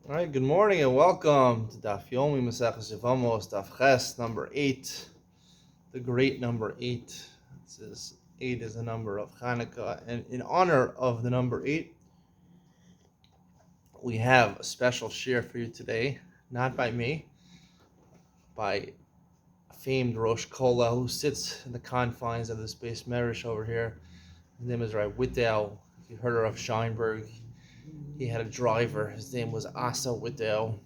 All right, good morning and welcome to Daf Yevamos, Daf Ches, number 8, the great number 8. It says 8 is the number of Hanukkah, and in honor of the number 8, we have a special shir for you today, not by me, by a famed Rosh Kola who sits in the confines of this base Merish over here. His name is Rabbi Wittau. If you heard of Scheinberg, he had a driver. His name was Asa Wittau,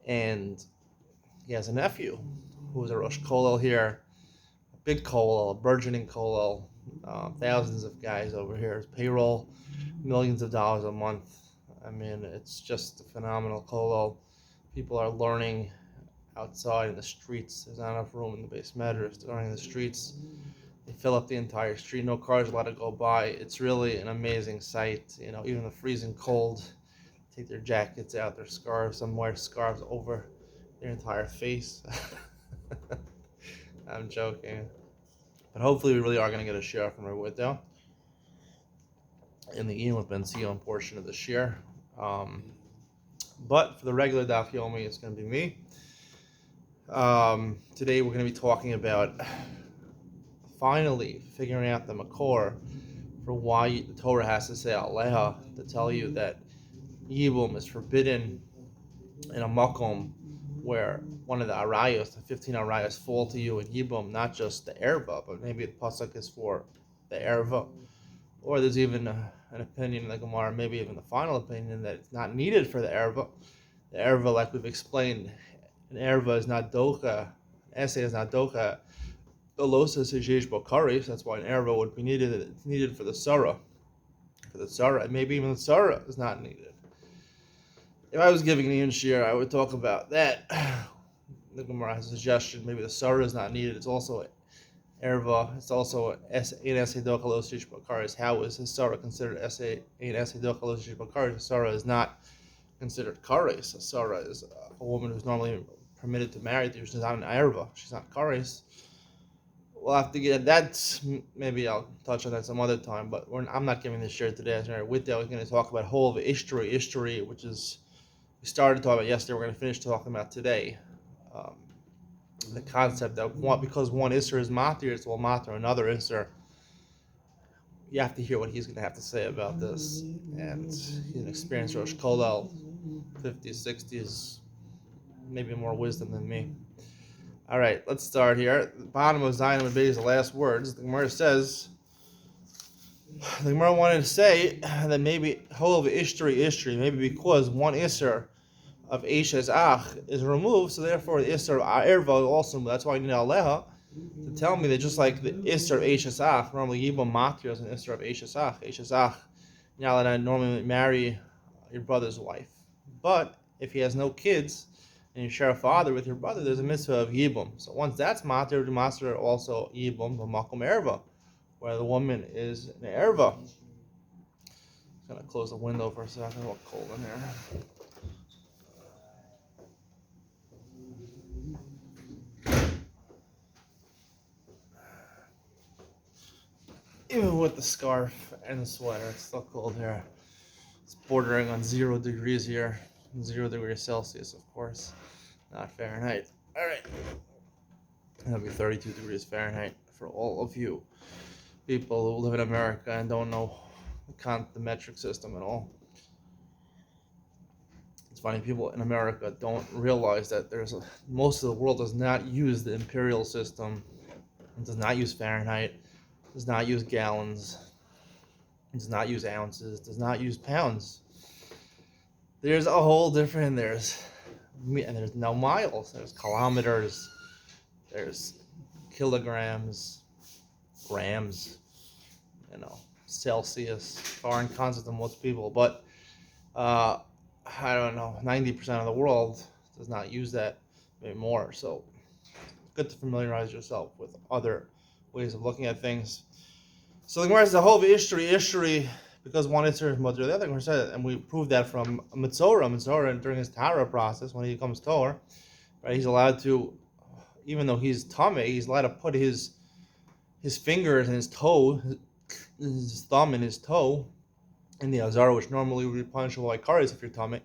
and he has a nephew who is a Rosh Kollel here, a big Kollel, a burgeoning Kollel, thousands of guys over here. His payroll, millions of dollars a month. I mean, it's just a phenomenal Kollel. People are learning outside in the streets. There's not enough room in the base matters. They're learning in the streets. They fill up the entire street. No cars allowed to go by. It's really an amazing sight. You know, even the freezing cold, take their jackets out, their scarves. Some wear scarves over their entire face. I'm joking. But hopefully we really are going to get a share from our widow in the Ian with Ben Sion portion of the share. But for the regular Daf Yomi, it's going to be me. Today we're going to be talking about finally figuring out the makor for why the Torah has to say Aleha to tell you that Yibum is forbidden in a makom where one of the arayos, the 15 arayos, fall to you in Yibum, not just the erva, but maybe the pasuk is for the erva. Or there's even an opinion in the Gemara, maybe even the final opinion, that it's not needed for the erva. The erva, like we've explained, an erva is not docha, an essay is not docha. The losa is yesh bokari, so that's why an erva would be needed. It's needed for the sarah. For the sarah, and maybe even the sarah is not needed. If I was giving an Ian shir, I would talk about that. The Gemara has a suggestion. Maybe the sarah is not needed. It's also erva. It's also ein esay docha lo shish bakaris. How is his sarah considered ein esay docha lo shish bakaris? Sarah is not considered kares. A sarah is a woman who's normally permitted to marry. She's not an erva. She's not kares. We'll have to get that. Maybe I'll touch on that some other time. But I'm not giving this shir today. With that, we're going to talk about whole of Ishtari, which is we started talking about yesterday. We're going to finish talking about today. The concept that because one Isser is Matir, it's will Matir another Isser. You have to hear what he's going to have to say about this. And he's an experienced Rosh Kollel, 50s, 60s, maybe more wisdom than me. All right, let's start here. At the bottom of Zion and Beis, the last words, the Gemara says, the Gemara wanted to say that maybe Hol of Ishtari, maybe because one Isser of Eshes Ach is removed, so therefore the Isser of Erva also, that's why you need Aleha to tell me that just like the Isser of Eshes Ach, normally Yibam Matir is an Isser of Eshes Ach, you're not allowed to normally marry your brother's wife. But if he has no kids, and you share a father with your brother, there's a mitzvah of Yibum. So once that's Matir, the Master also Yibum, B'makom Erva, where the woman is an Erva. I'm going to close the window for a second, it's cold in here. Even with the scarf and the sweater, it's still cold here. It's bordering on 0 degrees here. 0 degrees Celsius, of course, not Fahrenheit. All right. That'll be 32 degrees Fahrenheit for all of you people who live in America and don't know the metric system at all. It's funny, people in America don't realize that most of the world does not use the imperial system. It does not use Fahrenheit. Does not use gallons, does not use ounces, does not use pounds. There's a whole different, there's no miles, there's kilometers, there's kilograms, grams, Celsius, foreign concept to most people, but I don't know, 90% of the world does not use that, maybe more, so it's good to familiarize yourself with other ways of looking at things. So the Gemara says the whole of Ishtari, because one Isser is Mother, the other Gemara says, and we proved that from Mitzorah during his Tara process, when he becomes Torah, right, he's allowed to, even though he's Tameh, he's allowed to put his fingers and his toe, his thumb and his toe, in the Azara, which normally would be punishable by Kares if you're Tameh.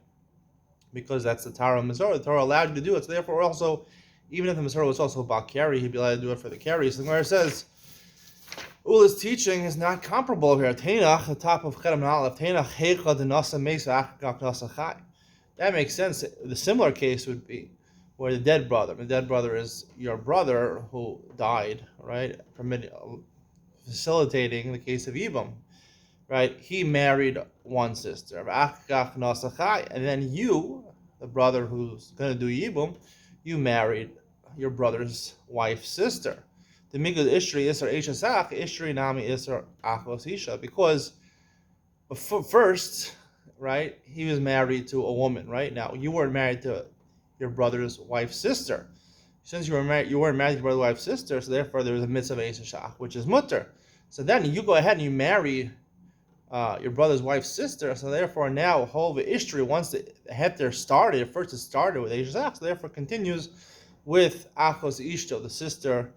because that's the Torah of Masorah. The Torah allowed you to do it. So therefore, also, even if the Masorah was also about carry, he'd be allowed to do it for the carry. So the Gemara says, Ula's teaching is not comparable here. Tainach, the top of Chedam Aleph, Tainach Heicha Denasa Mesa Achak Nasa Chai. That makes sense. The similar case would be where the dead brother is your brother who died, right? Facilitating the case of Yibam, right? He married one sister, and then you, the brother who's going to do Yibam, you married your brother's wife's sister. The Migud Ishri Isra Eshasach, Ishri Nami Isra Achos Isha, because first, right, he was married to a woman, right? Now, you weren't married to your brother's wife's sister. Since you weren't married to your brother's wife's sister, so therefore there was a mitzvah Eshashach, which is mutter. So then you go ahead and you marry your brother's wife's sister, so therefore now whole Ishtri, once the heter started, first it started with Eshashach, so therefore continues with Achos Ishto, the sister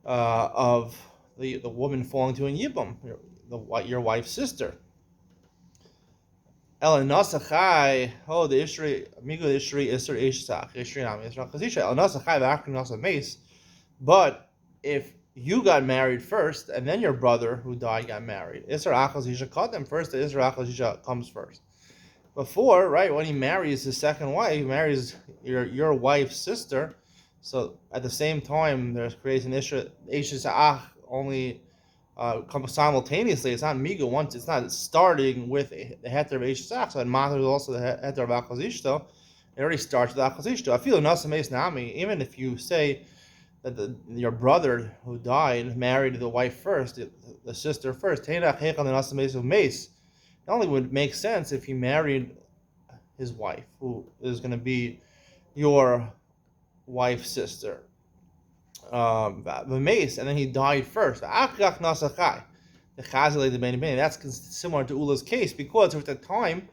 of the woman falling to a Yibam, your wife's sister. El Nasachai, the Ishri, Amigo Ishri, Isser Ishsach, Ishri Nami, Isra Chazisha, El Nasachai, Vakri Nasa Mace. But if you got married first, and then your brother who died got married, Isra Achazisha caught them first, the Isra Achazisha comes first. Before, right, when he marries his second wife, he marries your wife's sister. So at the same time, there's creates an Ishsach only comes simultaneously. It's not migu once. It's not starting with the heter of Eshesach. So and Mater is also the heter of Achazishto. It already starts with Achazishto. I feel Nasameis Nami. Even if you say that your brother who died married the wife first, the sister first. It only would make sense if he married his wife, who is going to be your wife's sister. The mace, and then he died first. That's similar to Ula's case, because there was a time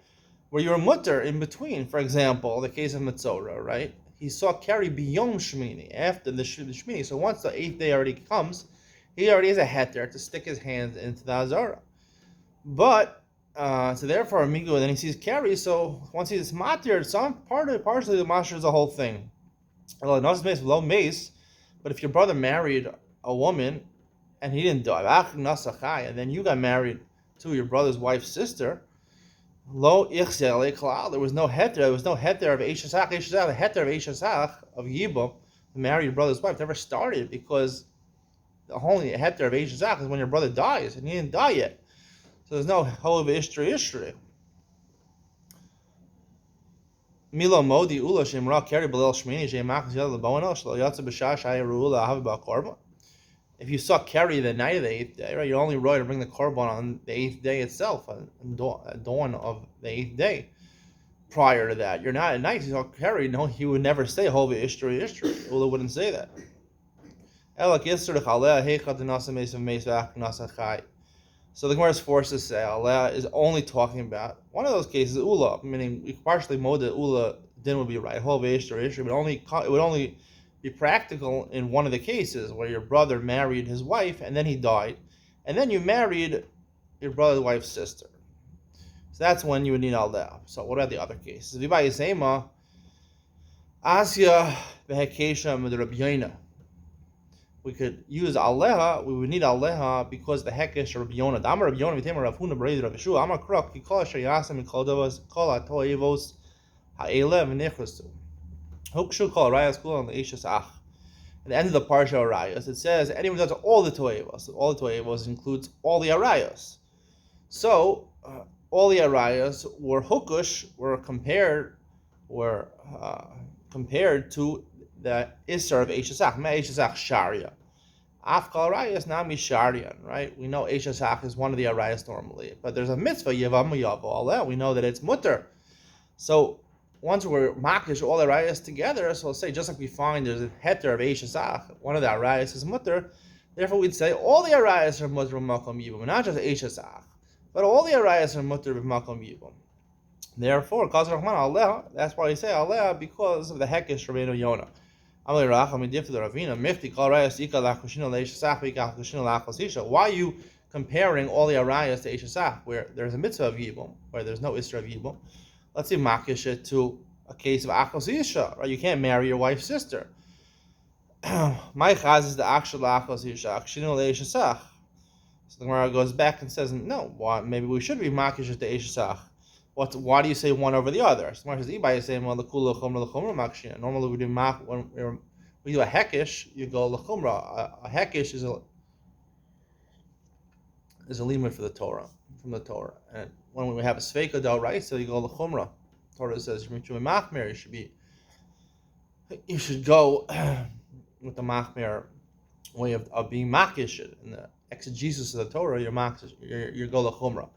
where you're mutter in between. For example, the case of Metzora, right? He saw carry beyond Shemini, after the Shemini. So once the 8th day already comes, he already has a heter to stick his hands into the Azara. But so therefore, Amigo, then he sees carry. So once he's matir, partially the master is the whole thing. Low mace. But if your brother married a woman and he didn't die, and then you got married to your brother's wife's sister, there was no heter. There was no heter of Eshesach. The heter of Eshesach of Yibam to marry your brother's wife never started, because the only heter of Eshesach is when your brother dies, and he didn't die yet. So there's no hol of Ishtri. Milo Modi Ula Shemra Keri Belel Shmini Shemach Yel Bono Shlo Yatsa B'Shash Ayarula Havba Korban. If you saw carry the night of the 8th day, right, you're only right to bring the korban on the 8th day itself, at dawn of the 8th day. Prior to that, you're not at night. You saw carry. No, he would never say Hova Ishtri. Ula wouldn't say that. So the Gemara is forced to say Allah is only talking about one of those cases, Ula, meaning we partially know that Ula din would be right, Hova Ishtri, but it would only be practical in one of the cases where your brother married his wife and then he died, and then you married your brother's wife's sister. So that's when you would need Allah. So what about the other cases? V'bay Yisema, Asya v'hekesha m'Rabbi. We could use Aleha, we would need Aleha because the hekesh Rabbi Yonah. Amar Rabbi Yonah v'temer Rav Huna b'reid Rav Yeshua. Amar Krok kikol asher yasem mikol davos kol ha'toevos ha'eleh v'nechlesu. Hukshu kol arayos kul the Eishes Ach. At the end of the Parsha Arayos, it says anyone does all the toevos. All the toevos includes all the Arayos. So all the Arayos were hukush, were compared to the Isser of Eshesach. Ma Eshesach Sharia. Afkal Arayos Nami Sharian, right? We know Eshesach is one of the Arayos normally, but there's a mitzvah Yevamos Yavo. All that we know that it's mutter. So once we're makish all the Arayos together, so we'll say just like we find there's a heter of Eshesach, one of the Arayos is mutter. Therefore, we'd say all the Arayos are mutter of Makom Yibum, not just Eshesach, but all the Arayos are mutter of Makom Yibum. Therefore, that's why we say Aleh, because of the hekesh Rabbeinu Yonah. Why are you comparing all the Arayos to Eshesach, where there's a mitzvah of Yibum, where there's no Isra of Yibum? Let's see Makisha to a case of achos isha, right? You can't marry your wife's sister. My chaz is the actual achos isha, akshinu leishasach. So the Gemara goes back and says, no, maybe we should be makish the eishasach. Why do you say one over the other? So the Gemara says, Ibai is saying, well, the kula chumra l'chumra makshina. Normally we do when we do a hekish, you go l'chumra. A hekish is a limit for the Torah, from the Torah. And when we have a sveika del raisa, you go l'chumra. Torah says you should go with the machmer way of being makish in the exegesis of the Torah. You're go l'chumra.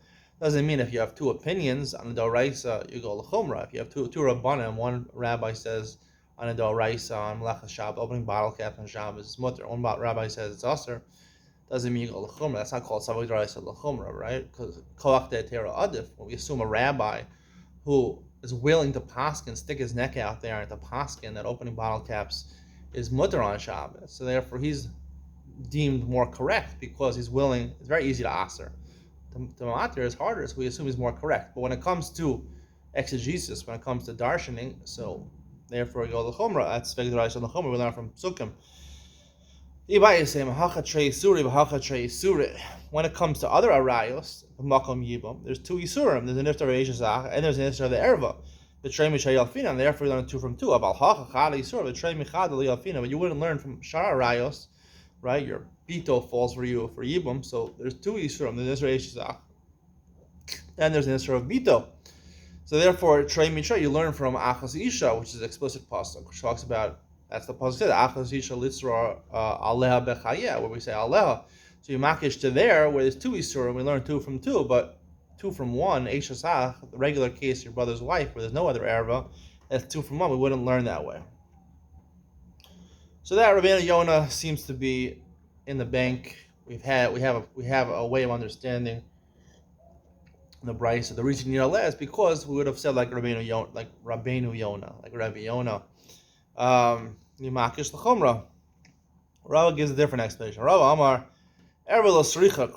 Doesn't mean if you have two opinions on the doraisa, you go l'chumra. If you have two rabbanim, one rabbi says on a doraisa on Melechas Shabbos, opening bottle cap on Shabbos is mutter. One rabbi says it's aser. Doesn't mean you go l'chumra. That's not called savak doraisa l'chumra, right? Because koach de'etera adif. When we assume a rabbi who is willing to paskin, stick his neck out there and to paskin that opening bottle caps is mutter on Shabbos. So therefore he's deemed more correct because he's willing. It's very easy to aser. To matter is harder, so we assume he's more correct. But when it comes to exegesis, when it comes to darshaning, so therefore we go to l'chumra. That's vegdarash and l'chumra. We learn from Sukkim. When it comes to other arayos, makom yibam, there's two isurim. There's an iftar eishazach and there's an iftar of the erva. The trei mishayalfina, and therefore we learn two from two. Abal hacha chad isur, the trei michad liyalfina. But you wouldn't learn from shara arayos, right? Your bito falls for you for yibam. So there's two isurim. There's an iftar eishazach and there's an iftar of bito. So therefore, trei mitra, you learn from achas isha, which is explicit pasuk, which talks about. That's the pasuk said, achas isha litzra aleha bechayeh, where we say aleha. So you makish to there, where there's two isurim, we learn two from two, but two from one, eishasach, the regular case, your brother's wife, where there's no other erva, that's two from one. We wouldn't learn that way. So that Rabbeinu Yonah seems to be in the bank. We have a way of understanding the Bryce. So the reason you know is because we would have said like Rabbeinu Yonah, like Rabbi Yonah. Yimakish l'chumra. Rava gives a different explanation. Rava Amar, erva l'sricha.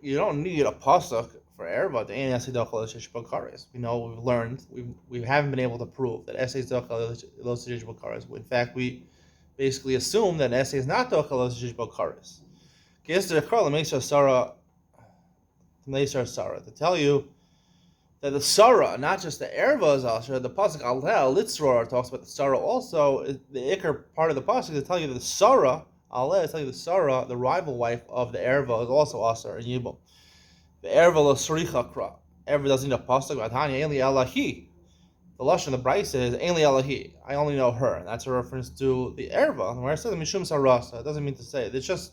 You don't need a pasuk for erva. The ein esei dochal l'shish b'kares. We know we've learned. We haven't been able to prove that esei is dochal l'shish b'kares. In fact, we basically assume that esei is not dochal l'shish b'kares. Gesder kral l'meisar Sarah to tell you that the Sarah, not just the erva is asher, the pasuk aleh litzror talks about the Sarah also. The ikar part of the pasuk to tell you that the Sarah aleh is telling you the Sarah, the rival wife of the erva, is also asher in yibum. The erva l'sricha kra. Erva doesn't need a pasuk. Vatanya ainli alahi. The lashon of the Bryce is ainli alahi. I only know her. And that's a reference to the erva. Where it says mishum sarasa, it doesn't mean to say it. It's just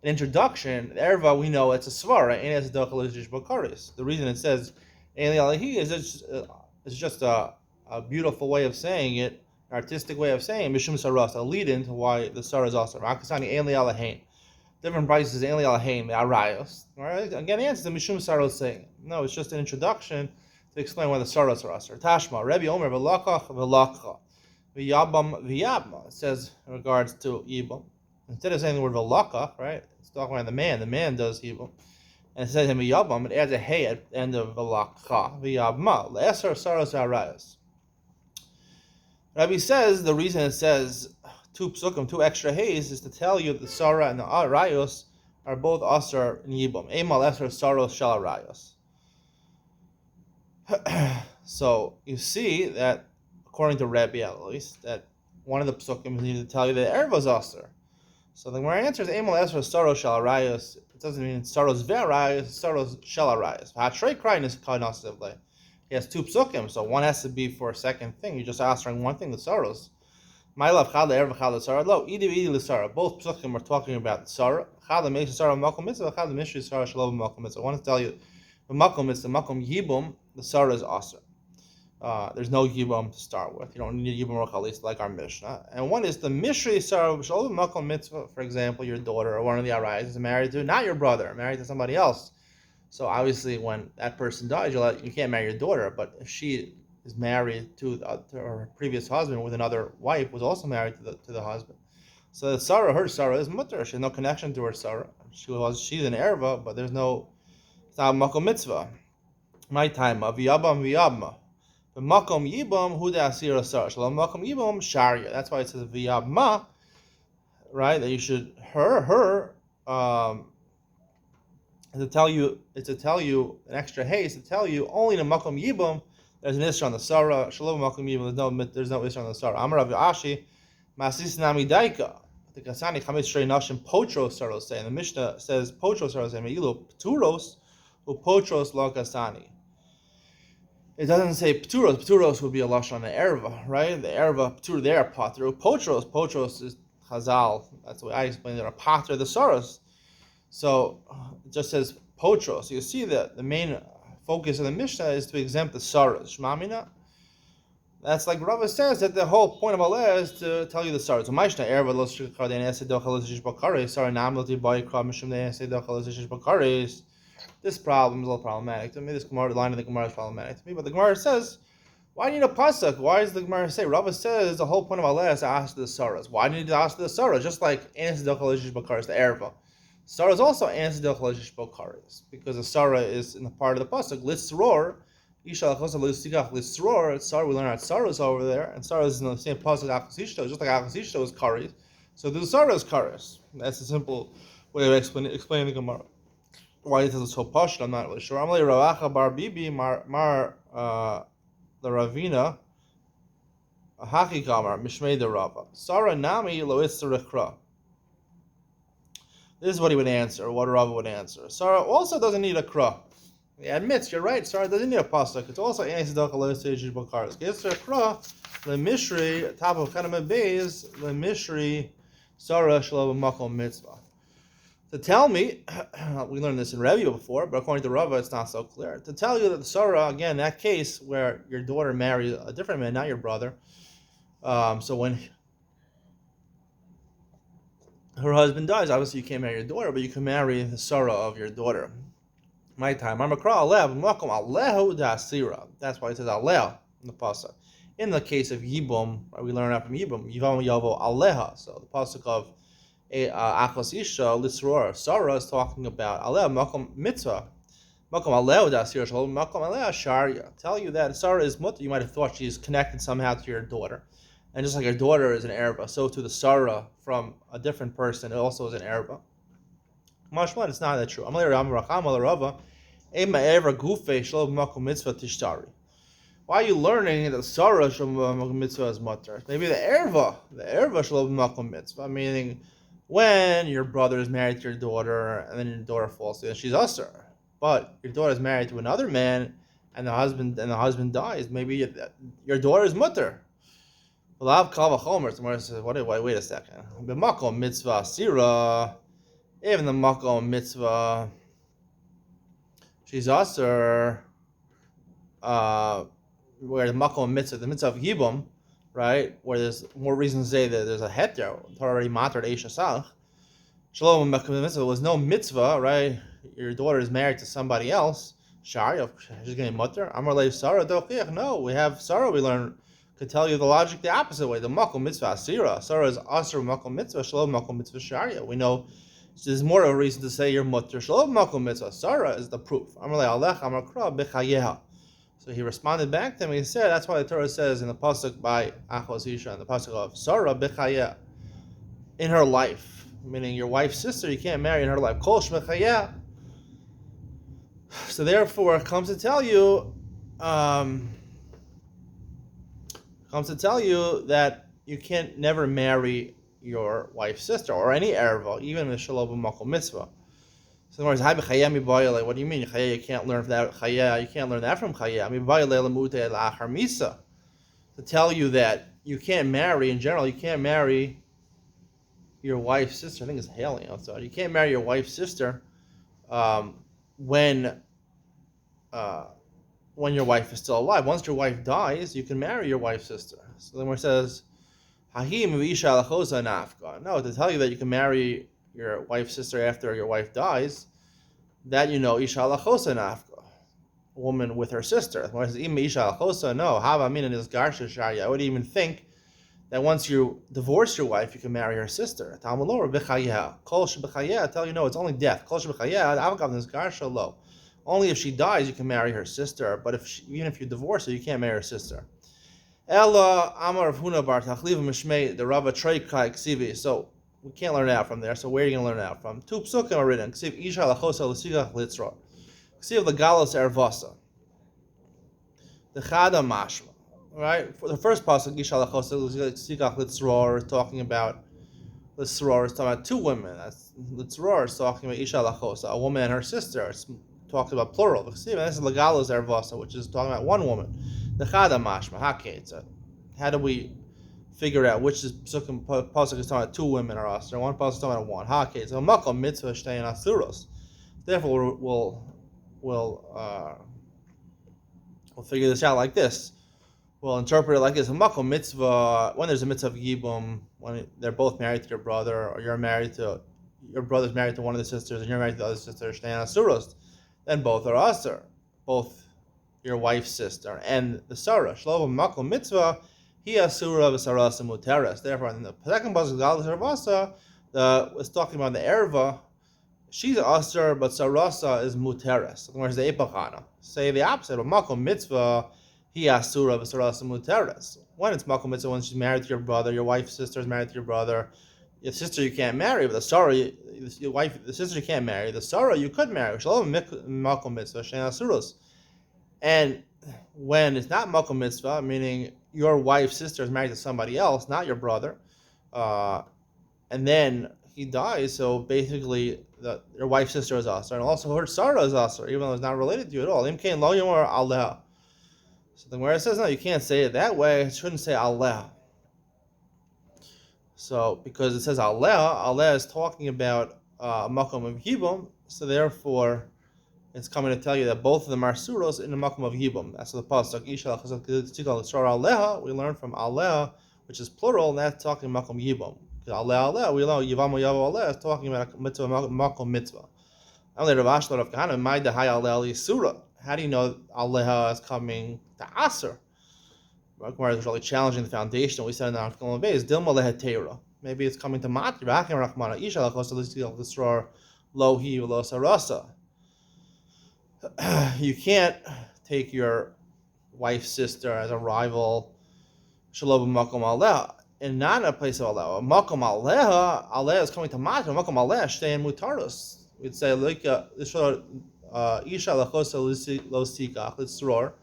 an introduction. The erva we know it's a svara. Ain't as a bakaris. The reason it says ainli alahi is it's just a beautiful way of saying it, an artistic way of saying mishum sarasa, a lead in to why the sarah is also akasani ainli alahain. Different prices ainli alahain the arayos. All right, again the answer the mishum sarah is saying no. It's just an introduction to explain why the sarahs are asr. Tashma Rebbe Omer v'lakach v'lakcha v'yabam v'yabma. It says in regards to yibam. Instead of saying the word v'lakach, right, it's talking about the man does yibam. And it says him v'yabam, it adds a hey at the end of v'lakcha v'yabma. L'eser saros arayos. Rabbi says the reason it says two psukim, two extra hays, is to tell you that the sarah and the arayos are both asar in yibam. Emal eser saros shal arayos. So you see that, according to Rabbi at least, that one of the psukim needed to tell you that erva is asar. So the Gemara answers Emal Esra Saros Shal Arayos. It doesn't mean Saros Ve'arayos, Saros Shal Arayos. Hatrei Krain is Kainasivle. He has two psukim, so one has to be for a second thing. You're just answering one thing, the Saros. My love Chal Erva Chal Sarah. Lo, Idi L'Sarah. Both psukim are talking about the Sarah. Chal Meisha Sarah Makom Mitzvah, Chal Mishri Sarah Shalom Makom Mitzvah. I want to tell you the Makom Mitzvah, Makom Yibum, the Sarah is asr. There's no yibum to start with. You don't need yibum or chalis like our Mishnah. And one is the Mishri Sarah Shalom Makom Mitzvah. For example, your daughter or one of the arayos is married to not your brother, married to somebody else. So obviously, when that person dies, you can't marry your daughter. But if she is married to her previous husband with another wife, was also married to the husband. So the Sarah, her Sarah is mutter. She has no connection to her Sarah. She's an erva, but it's not Makom Mitzvah. My time of Yabam V'Yabma. Makom yibam huda asira sar. Shalom makom yibam sharia. That's why it says v'yabma, right? That you should her to tell you an extra haste to tell you only in a makom yibam there's an issue on the sarah. Shalom makom yibam there's no issue on the sarah. Amar Rav Ashi masis nami daika. The kasani chametz shrei nashim potros saros say, and the Mishnah says potros saros say meilu pturos upotros lo kasani. It doesn't say pturos. Pturos would be a lashon on the erva, right? The erva ptur there patru. Potros is chazal. That's the way I explain it. A patr the saros. So it just says potros. So you see that the main focus of the Mishnah is to exempt the saras. Shmamina. That's like Rava says that the whole point of Allah is to tell you the saras. So Mishnah erva lo shikar den esed dochal zish bakaris. Sorry, nam lo tibai krav mishum den esed dochal zish bakaris. This problem is a little problematic to me. This line of the Gemara is problematic to me. But the Gemara says, why do you need a pasuk? Why does the Gemara say? Rava says the whole point of Allah is to ask the saras. Why do you need to ask the saras? Just like Anis Dochal Ishish Bakaris, the erva. Sarah is also Anis Dochal Ishish Bakaris because the Sarah is in the part of the pasuk. Litzror, Isha Lachosa Litzigach Litzror. Sarah, we learn out Sarah is over there, and Sarah is in the same pasuk Achos Ishto, just like Achos Ishto is Karis. So the Sarah is Karis. That's a simple way of explaining the Gemara. Why it is so posh, I'm not really sure. Amalei Ravacha Bar Bibi Mar the Ravina Haki Kamar Mishmei the Rava Sarah Nami Lois Rechra. This is what he would answer. What Rava would answer. Sarah also doesn't need a kra. He admits you're right. Sarah doesn't need a pasuk. It's also Anisidach Lois Bakaris. Gesser Kra the Mishri top of Chanam Beis the Mishri Sarah Shalom Makom Mitzvah. To tell me, we learned this in Review before, but according to Rava, it's not so clear. To tell you that the Sarah, again, that case where your daughter marries a different man, not your brother, so when her husband dies, obviously you can't marry your daughter, but you can marry the Sarah of your daughter. My time. That's why it says Aleh in the pasuk. In the case of Yibum, we learn that from Yibum, Yivam Yavo Aleha. So the pasuk of Achos Isha Litzror Sarah is talking about Aleh Makom Mitzvah. Makom Aleh Dasir Shalom Makom Aleh Sharia. Tell you that Sarah is mutter. You might have thought she's connected somehow to your daughter, and just like your daughter is an erva, so to the Sarah from a different person, it also is an erva. Mashman, it's not that true. Amalei Racham Amalei Rava Ema Erva Gufe Shalom Makom Mitzvah Tishtari. Why are you learning that Sarah Shalom Makom Mitzvah is mutter? Maybe the erva Shalom Makom Mitzvah, meaning when your brother is married to your daughter and then your daughter falls sick, she's usher. But your daughter is married to another man and the husband dies, maybe your daughter is mutter. Lav kal v'chomer. Somebody says, wait a second. B'makom mitzvah sira. Even the makom mitzvah, she's usher. Where the makom mitzvah, the mitzvah of yibum, right, where there's more reason to say that there's a het there, already matar Eisha Sach. Shalom mitzvah was no mitzvah, right? Your daughter is married to somebody else. Shari, she's getting mutter. Amar lei Sarah dochiach. No, we have Sarah. We learn could tell you the logic the opposite way. The makom mitzvah asira. Sarah is asir makom mitzvah. Shalom makom mitzvah sharia. We know there's more of a reason to say you're mutter. Shalom makom mitzvah. Sarah is the proof. Amar lei alech amar kra b'chayeha. So he responded back to him. He said, that's why the Torah says in the pasuk by Achos Isha and the pasuk of Sarah b'chayeh, in her life, meaning your wife's sister, you can't marry in her life. Kol shmechayeh. So therefore, it comes to tell you that you can't never marry your wife's sister or any erva, even with shalom makom mitzvah. So in other words, what do you mean? You can't learn that. You can't learn that from chaya. To tell you that you can't marry in general, you can't marry your wife's sister. I think it's hailing outside. You can't marry your wife's sister when your wife is still alive. Once your wife dies, you can marry your wife's sister. So then where it says, no, to tell you that you can marry your wife's sister after your wife dies, that you know, isha lachosa nafka, a woman with her sister. When it says isha lachosa, no, hava min is garsha sharia. I would even think that once you divorce your wife, you can marry her sister. Talmud lo b'chayah, kol sheb'chayah. Tell you no, it's only death. Kol sheb'chayah, avagav is garsha lo. Only if she dies you can marry her sister, but even if you divorce her, you can't marry her sister. Ella Amar Huna Bar Tachliv Mishmei the Rava Trei Kai Ksivi. So we can't learn it out from there. So where are you going to learn it out from? Two psukim are written. Ksiv Isha Lachosa Lusigach Litzra. Ksiv Legalos Ervasa. The Chada Mashma. Right? For the first pasuk, Isha Lachosa Lusigach Litzra, is talking about Litzra is talking about two women. That's Litzra is talking about Isha Lachosa, a woman and her sister. It's talking about plural. This is Legalos Ervasa, which is talking about one woman. The Chada Mashma. How do we figure out which is pasuk is talking about two women or us, or one pasuk is talking about one? So makom mitzvah shtein asuros. Therefore, we'll figure this out like this. We'll interpret it like this: makom mitzvah, when there's a mitzvah of yibum, when they're both married to your brother, or your brother's married to one of the sisters, and you're married to the other sister, shtein asuros, then both are asur, both your wife's sister and the sarah. Shlomo makom mitzvah. He asura v'sarasa muteres. Therefore, in the second pasuk, Galos Ervasa, it's talking about the erva. She's asur, but sarasa is muteres. Whereas the epachana say the opposite. Makom mitzvah, he asura v'sarasa muteres. When it's makom mitzvah, when she's married to your brother, your wife's sister is married to your brother. Your sister you can't marry, but the sarah, your wife, the sister you can't marry. The sarah you could marry. Shalom makom mitzvah shein asuros. And when it's not makom mitzvah, meaning your wife's sister is married to somebody else, not your brother, and then he dies, so basically your wife's sister is asur, and also her sarah is asur, even though it's not related to you at all. Imkain lo yomar aleha. So the Gemara says, no, you can't say it that way. It shouldn't say aleha. So because it says aleha is talking about makom of yibum, so therefore it's coming to tell you that both of them are suros in the makom of yibum. That's the pasuk. Isha aleha. We learn from aleha, which is plural, and that's talking makom yibum. Aleha, we know Yevamos aleha is talking about mitzvah makom mitzvah. Only Rav Ashla Rav Kahana made the high aleha surah. How do you know aleha is coming to aser? Gemara is really challenging the foundation. We said in the Article Base, Dilma lehetera. Maybe it's coming to matri. V'akim rachmana isha lachosa l'sror lohi v'lo sarasa. You can't take your wife's sister as a rival. Shalom makom aleha, and not a place of aleha. Makom aleha is coming to matri. Makom aleha stay in mutaros. We'd say like isha lachosa lo sikach l'sror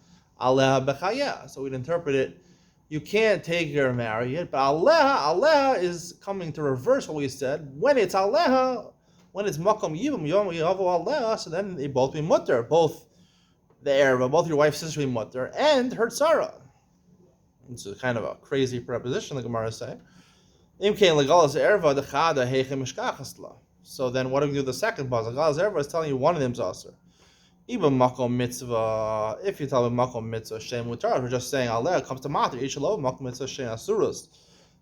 aleha bechaya. So we'd interpret it. You can't take her and marry it, but aleha is coming to reverse what we said. When it's aleha, when it's makom yibum yom yavo aleha, so then they both be mutter, both the erva, both your wife's sister be mutter, and her tzara. It's a kind of a crazy preposition, the Gemara say. Imkein legalas erva dechada heichem mishkachasla. So then, what do we do with the second pasuk? Legalas erva is telling you one of them's aser. Even makom mitzvah, if you tell me makom mitzvah shem mutar, we're just saying aleha comes to matter. Each alone makom mitzvah shem asuras.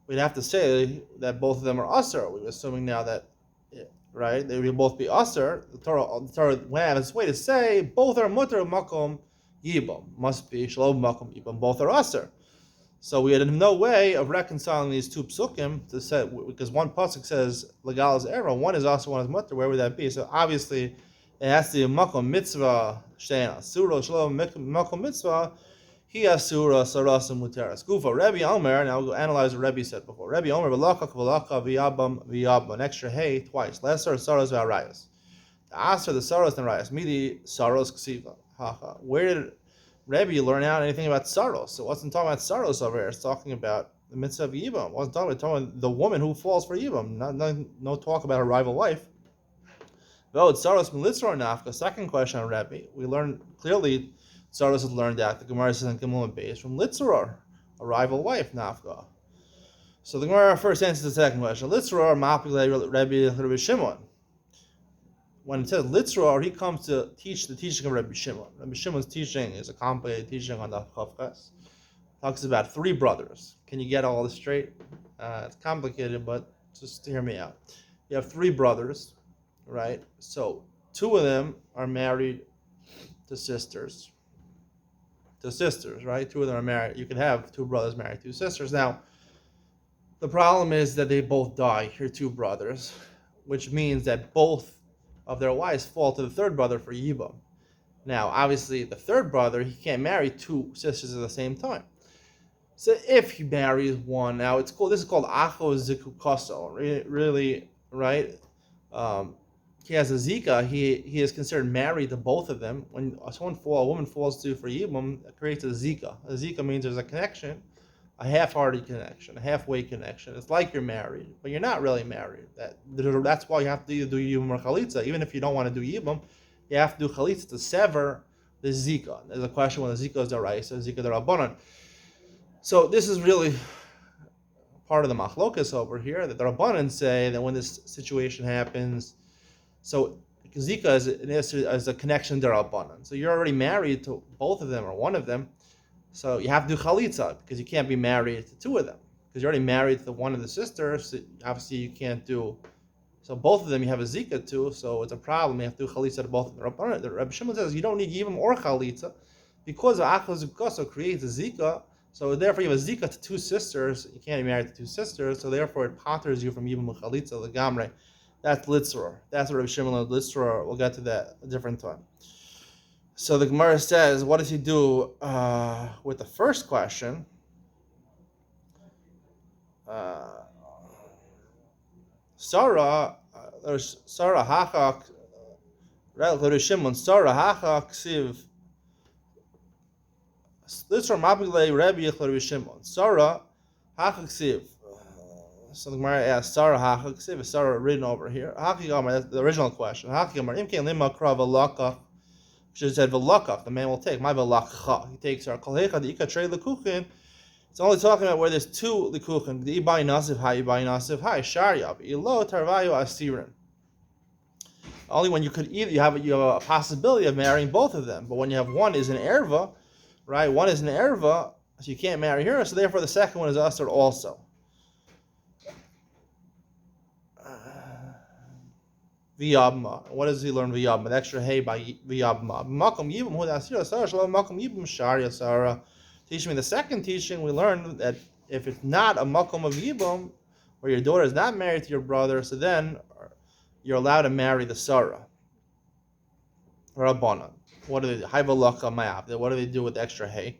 We'd have to say that both of them are asur. We're assuming now that, right, they will both be asur. The Torah went out of its way to say both are mutar makom yibam. Must be shalom makom yibam. Both are asur. So we had no way of reconciling these two psukim to say, because one pasuk says legalas erva, one is asur, one is mutar. Where would that be? So obviously it has to be makom mitzvah shein asura shalom makom mitzvah he asura sarasa muteras gufa Rebbe Omer. Now we'll go analyze what Rebbe said before. Rebbe Omer v'lachak v'yabam an extra hey twice lesser saras v'arayas. The aser the saras and rayas midi saros ksiva. Where did Rebbe learn out anything about saros? So it wasn't talking about saros over here. It's talking about the mitzvah of yibam. It wasn't talking about the woman who falls for yibam. No talk about her rival wife. Second question on Rebbe. We learned clearly Saros has learned that the Gemara says in Gimel Beis from Litzror, a rival wife, Nafka. So the Gemara first answers the second question. Litzror, Ma'apilei Rebbe Shimon. When it says Litzror, he comes to teach the teaching of Rebbe Shimon. Rebbe Shimon's teaching is a complicated teaching on the Chavches. Talks about three brothers. Can you get all this straight? It's complicated, but just hear me out. You have three brothers. Right, so two of them are married to sisters. Right, two of them are married. You can have two brothers married to sisters. Now, the problem is that they both die. Your two brothers, which means that both of their wives fall to the third brother for yibam. Now, obviously, the third brother, he can't marry two sisters at the same time. So if he marries one, now it's called, this is called acho zikukoso, really, right? Um, he has a zika. He is considered married to both of them. When a woman falls to for yibum, it creates a zika. A zika means there's a connection, a half-hearted connection, a halfway connection. It's like you're married, but you're not really married. That's why you have to do yibum or chalitza. Even if you don't want to do yibum, you have to do chalitza to sever the zika. There's a question when the zika is the right, so zika the rabbanon. So this is really part of the machlokas over here, that the rabbanon say that when this situation happens, so zika is a connection to rabbanon. So you're already married to both of them or one of them, so you have to do chalitza because you can't be married to two of them because you're already married to one of the sisters. So obviously you can't do. So both of them you have a zika to, so it's a problem. You have to do chalitza to both of them. The Rabbi Shimon says you don't need yibum or chalitza because the achos zukoso creates a zika. So therefore you have a zika to two sisters. You can't be married to two sisters. So therefore it potters you from yibum and chalitza legamre. That's litzror. That's what Rabbi Shimon learned litzror. We'll get to that a different time. So the Gemara says, what does he do with the first question? Sarah hachak, Rabbi Shimon, Sarah hachak ksiv. This from Abigale Rabbi Rabbi Shimon. Sarah hachak ksiv. So the Gemara asks, Sarah hachak ksiv. Is Sarah written over here? That's the original question. Hachik Im kein lima krav alakach. She said velakach. The man will take my velakcha. He takes her. Kolhecha the ikatrei lekuchin. It's only talking about where there's two likuchin. The ibai nasiv hai, sharyab. Ilo tarvayu asirin. Only when you could either you have a possibility of marrying both of them, but when you have one is an erva, right? One is an erva, so you can't marry her. So therefore, the second one is usher also. V'yabma. What does he learn v'yabma? The extra hay by v'yabma. Makom yibum hu dasira sarah shalom makom yibum sharia sarah. Teach me the second teaching. We learned that if it's not a makom of yibum, where your daughter is not married to your brother, so then you're allowed to marry the sarah. Rabbanan. What do they do? Hayvalaka ma'av. What do they do with the extra hay?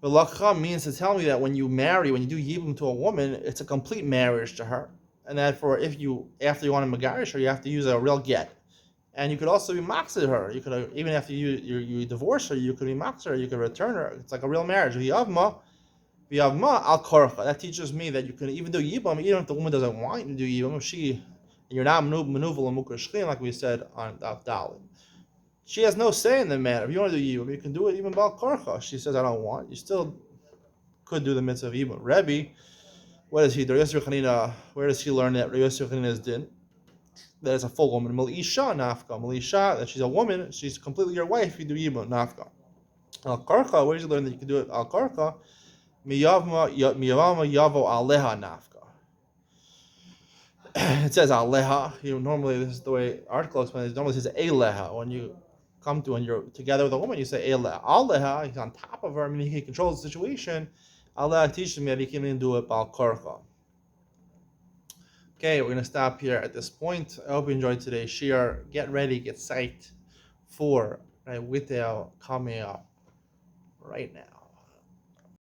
Velakha means to tell me that when you do yibum to a woman, it's a complete marriage to her, and that after you want to megarish her, you have to use a real get, and you could also be maxed her. You could even after you divorce her, you could be maxed her. You could return her. It's like a real marriage. V'yavma al korcha. That teaches me that you can even do yibum even if the woman doesn't want you to do yibum. And you're not manuvel and mukar shchim like we said on Daf Dalit. She has no say in the matter. If you want to do yibum, you can do it even bal korcha. She says, I don't want. You still could do the mitzvah of yibum. Rebbe, what does he do? Where does he learn that? Rabbi Yosef Chanina's din. That is a full woman. Melisha nafka. Melisha, that she's a woman. She's completely your wife. You do yibum nafka. Al korcha, where did you learn that you can do it? Al korcha, miyavma yavo aleha nafka. It says aleha. Normally this is the way article explains. It normally says eleha when you come to when you're together with a woman, you say Aleha. Aleha, he's on top of her, I mean he controls the situation. Aleha teaches me that he can even do it Bal Korcha. Okay, we're gonna stop here at this point. I hope you enjoyed today's shir. Get ready, get psyched for Wittel coming up right now.